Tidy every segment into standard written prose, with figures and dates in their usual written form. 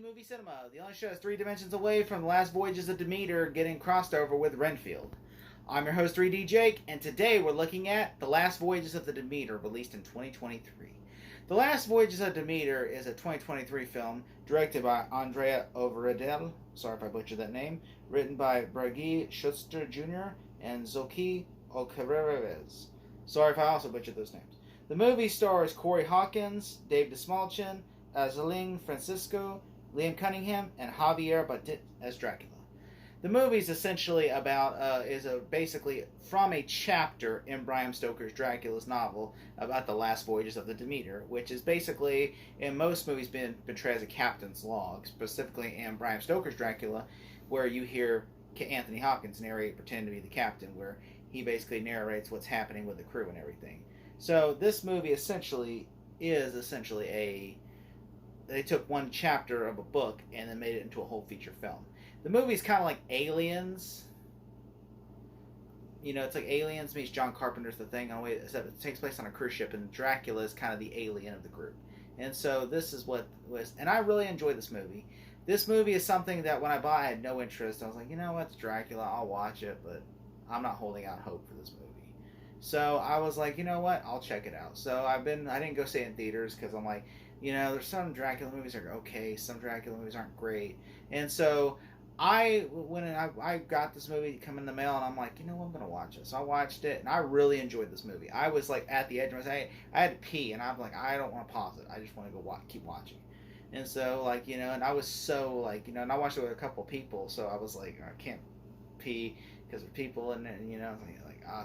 Movie Cinema, the only show that's 3 dimensions away from the last voyages of Demeter getting crossed over with Renfield. I'm your host, 3D Jake, and today we're looking at The Last Voyages of the Demeter, released in 2023. The Last Voyages of Demeter is a 2023 film directed by Andrea Overedel, sorry if I butchered that name, written by Bragi Schuster Jr. and Zoki Okereves. Sorry if I also butchered those names. The movie stars Corey Hawkins, Dave DeSmalchin, Azaline Francisco, Liam Cunningham, and Javier Bardem as Dracula. The movie is essentially about basically from a chapter in Bram Stoker's Dracula's novel about the last voyages of the Demeter, which is basically in most movies been portrayed as a captain's log, specifically in Bram Stoker's Dracula, where you hear Anthony Hopkins narrate, pretend to be the captain, where he basically narrates what's happening with the crew and everything. So this movie they took one chapter of a book and then made it into a whole feature film. The movie's kind of like Aliens. You know, it's like Aliens meets John Carpenter's The Thing, except it takes place on a cruise ship, and Dracula is kind of the alien of the group. And so this is what was, and I really enjoyed this movie. This movie is something that when I bought, I had no interest. I was like, you know what, it's Dracula, I'll watch it, but I'm not holding out hope for this movie. So I was like, you know what, I'll check it out. So I didn't go see it in theaters because I'm like, you know, there's some Dracula movies that are okay, some Dracula movies aren't great. And so I got this movie come in the mail, and I'm like, you know what, I'm gonna watch it. So I watched it, and I really enjoyed this movie. I was like at the edge of I had to pee, and I'm like, I don't want to pause it. I just want to go keep watching. And so like, you know, and I was so like, you know, and I watched it with a couple of people, so I was like, I can't pee because of people, and you know,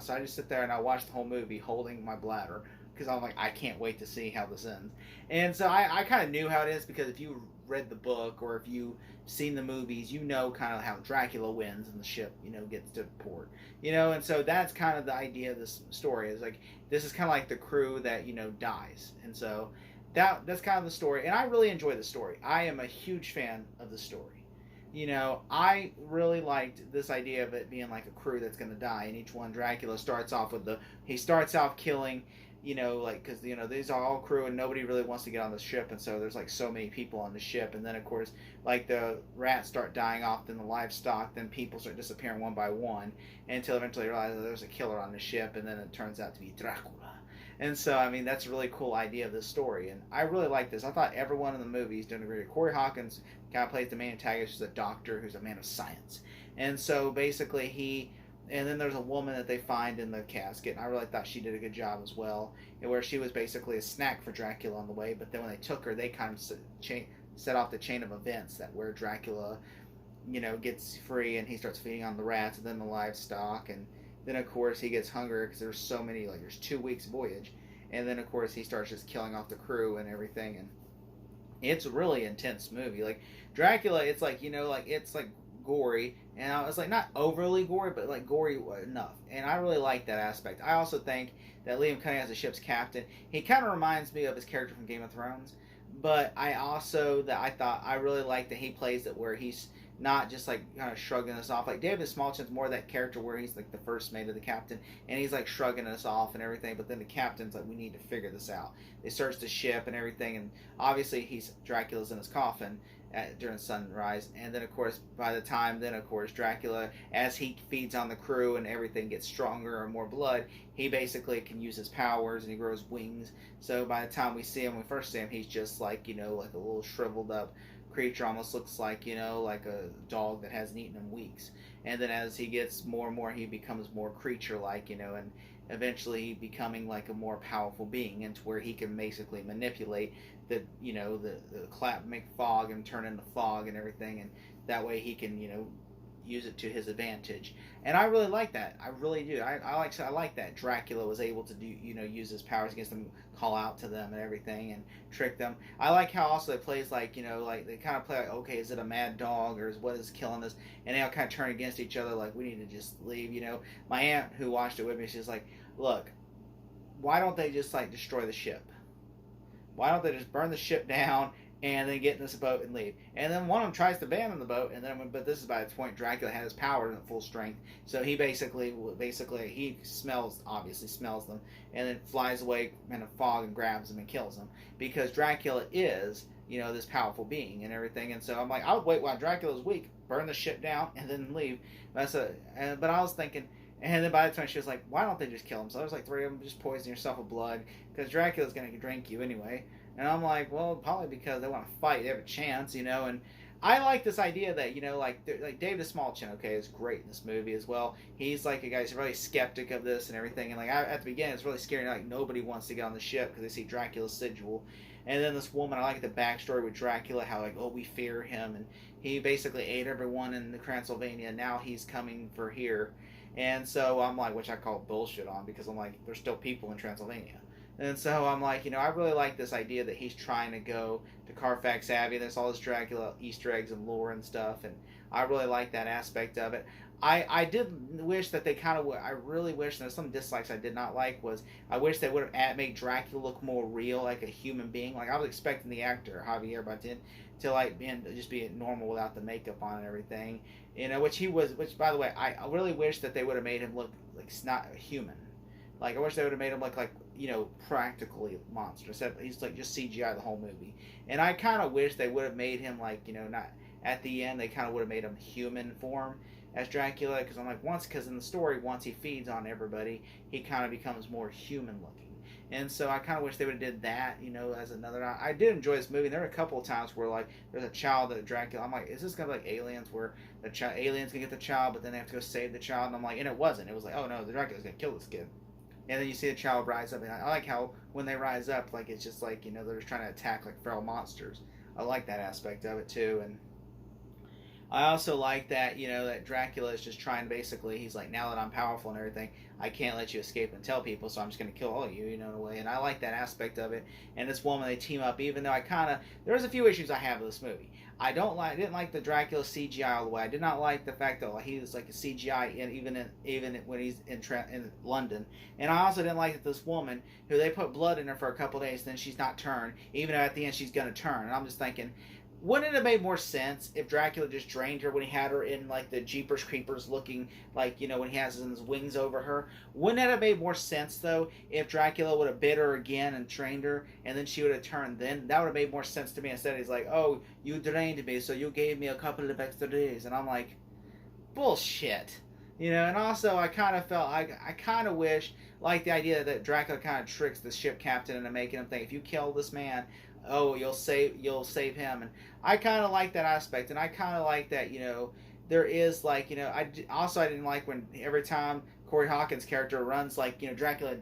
so I just sit there and I watched the whole movie holding my bladder because I'm like, I can't wait to see how this ends. And so I kind of knew how it is because if you read the book or if you've seen the movies, you know kind of how Dracula wins and the ship, you know, gets to port. You know, and so that's kind of the idea of this story is like, this is kind of like the crew that, you know, dies. And so that's kind of the story. And I really enjoy the story. I am a huge fan of the story. You know, I really liked this idea of it being like a crew that's going to die, and each one, Dracula starts off he starts off killing, you know, like, because, you know, these are all crew and nobody really wants to get on the ship, and so there's like so many people on the ship, and then of course like the rats start dying off, then the livestock, then people start disappearing one by one until eventually you realize that there's a killer on the ship, and then it turns out to be Dracula. And so, I mean, that's a really cool idea of this story, and I really like this. I thought everyone in the movie is doing a great. Corey Hawkins kind of plays the main antagonist, who's a doctor who's a man of science, and so basically and then there's a woman that they find in the casket, and I really thought she did a good job as well, where she was basically a snack for Dracula on the way, but then when they took her, they kind of set off the chain of events that where Dracula, you know, gets free, and he starts feeding on the rats, and then the livestock, and then of course he gets hungry because there's so many, like there's 2 weeks voyage, and then of course he starts just killing off the crew and everything, and it's a really intense movie. Like Dracula, it's like, you know, like it's like gory, and I was like not overly gory, but like gory enough, and I really like that aspect. I also think that Liam Cunningham as the ship's captain, he kind of reminds me of his character from Game of Thrones, but I really like that he plays it where he's not just like kind of shrugging us off. Like David Smallchin's more that character where he's like the first mate of the captain, and he's like shrugging us off and everything. But then the captain's like, we need to figure this out. They search the ship and everything, and obviously Dracula's in his coffin during sunrise. And then of course Dracula, as he feeds on the crew and everything gets stronger and more blood, he basically can use his powers and he grows wings. So by the time we first see him, he's just like, you know, like a little shriveled up creature, almost looks like, you know, like a dog that hasn't eaten in weeks. And then as he gets more and more, he becomes more creature-like, you know, and eventually becoming like a more powerful being, into where he can basically manipulate the, you know, the make fog and turn into fog and everything, and that way he can, you know, use it to his advantage. And I really like that. I really do. I like that Dracula was able to do, you know, use his powers against them, call out to them and everything, and trick them. I like how also it plays like, you know, like they kind of play like, okay, is it a mad dog or what is killing us? And they all kind of turn against each other, like we need to just leave. You know, my aunt who watched it with me, she's like, look, why don't they just like destroy the ship? Why don't they just burn the ship down and then get in this boat and leave? And then one of them tries to abandon the boat, and then, but this is by the point Dracula has his powers at full strength, so he basically he obviously smells them, and then flies away in a fog and grabs them and kills them, because Dracula is, this powerful being and everything. And so I'm like, I would wait while Dracula's weak, burn the ship down, and then leave. But I was thinking, and then by the time she was like, why don't they just kill him? So there's like three of them, just poison yourself with blood, because Dracula's going to drink you anyway. And I'm like, well, probably because they want to fight, they have a chance, and I like this idea that, like David Smallchin, okay, is great in this movie as well. He's like a guy who's really skeptic of this and everything. And like at the beginning, it's really scary. Like nobody wants to get on the ship because they see Dracula's sigil. And then this woman, I like the backstory with Dracula, how like, oh, we fear him, and he basically ate everyone in the Transylvania. Now he's coming for here, and so I'm like, which I call bullshit on, because I'm like, there's still people in Transylvania. And so I'm like, I really like this idea that he's trying to go to Carfax Abbey. There's all this Dracula Easter eggs and lore and stuff, and I really like that aspect of it. I did wish that they I really wish, there's some dislikes I did not like, was I wish they would have made Dracula look more real, like a human being. Like I was expecting the actor, Javier Bardem, to like just be normal without the makeup on and everything. Which by the way, I really wish that they would have made him look like not human. Like I wish they would have made him look like, practically monster. Except he's like just CGI the whole movie. And I kind of wish they would have made him like, not at the end, they kind of would have made him human form as Dracula, because I'm like, because in the story, once he feeds on everybody, he kind of becomes more human looking. And so I kind of wish they would have did that, as another. I did enjoy this movie. There were a couple of times where like there's a child that Dracula. I'm like, is this gonna be like Aliens, where the aliens can get the child, but then they have to go save the child? And I'm like, and it wasn't. It was like, oh no, the Dracula's gonna kill this kid. And then you see the child rise up, and I like how when they rise up, like it's just like they're just trying to attack like feral monsters. I like that aspect of it too, and I also like that, that Dracula is just trying to basically, he's like, now that I'm powerful and everything, I can't let you escape and tell people, so I'm just going to kill all of you, in a way. And I like that aspect of it. And this woman, they team up, even though there's a few issues I have with this movie. I didn't like the Dracula CGI all the way. I did not like the fact that he was like a CGI even when he's in London. And I also didn't like that this woman, who they put blood in her for a couple days, then she's not turned, even though at the end she's going to turn. And I'm just thinking, wouldn't it have made more sense if Dracula just drained her when he had her in like the Jeepers Creepers looking, like, when he has his wings over her? Wouldn't that have made more sense though if Dracula would have bit her again and trained her, and then she would have turned? Then that would have made more sense to me. Instead he's like, oh, you drained me, so you gave me a couple of extra days. And I'm like, bullshit. And also I kind of felt, I kind of wish, like the idea that Dracula kind of tricks the ship captain into making him think, if you kill this man, oh, you'll save him. And I kind of like that aspect, and I kind of like that, there is like, I didn't like when every time Corey Hawkins' character runs, like, Dracula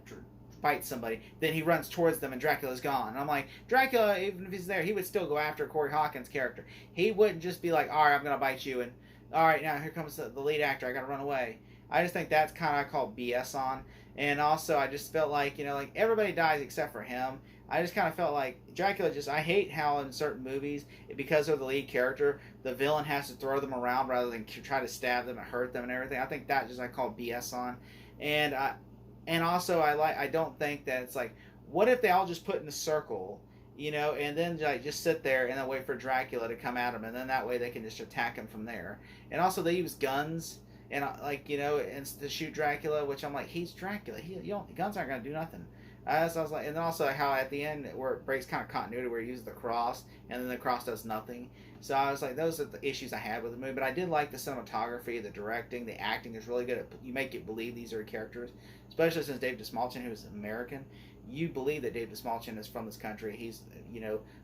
bites somebody, then he runs towards them and Dracula's gone. And I'm like, Dracula, even if he's there, he would still go after Corey Hawkins' character. He wouldn't just be like, all right, I'm going to bite you, and all right, now here comes the lead actor, I got to run away. I just think that's kind of, I call BS on. And also, I just felt like, like everybody dies except for him. I just kind of felt like Dracula I hate how in certain movies, because of the lead character, the villain has to throw them around rather than try to stab them and hurt them and everything. I think that I call BS on. And also I don't think that it's like, what if they all just put in a circle, and then like just sit there and then wait for Dracula to come at them, and then that way they can just attack him from there. And also they use guns and and to shoot Dracula, which I'm like, he's Dracula. Guns aren't gonna do nothing. So I was like, and then also how at the end where it breaks kind of continuity, where he uses the cross and then the cross does nothing. So I was like, those are the issues I had with the movie. But I did like the cinematography, the directing, the acting is really good. You make it believe these are characters, especially since David Smallchin, who is American. You believe that David Smallchin is from this country. He's,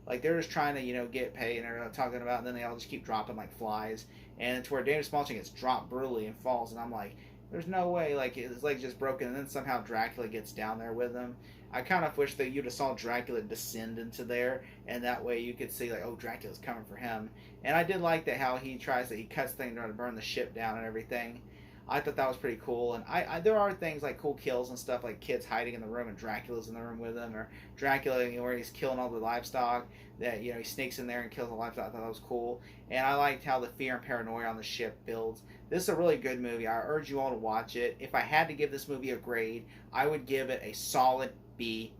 like they're just trying to, get paid and they're talking about, and then they all just keep dropping like flies. And it's where David Smallchin gets dropped brutally and falls, and I'm like, there's no way, like, his leg's just broken, and then somehow Dracula gets down there with him. I kind of wish that you'd have saw Dracula descend into there, and that way you could see, like, oh, Dracula's coming for him. And I did like that how he cuts things to burn the ship down and everything. I thought that was pretty cool. And I there are things like cool kills and stuff, like kids hiding in the room and Dracula's in the room with them, or Dracula, where he's killing all the livestock, that, he sneaks in there and kills the livestock. I thought that was cool. And I liked how the fear and paranoia on the ship builds. This is a really good movie. I urge you all to watch it. If I had to give this movie a grade, I would give it a solid B+.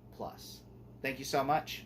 Thank you so much.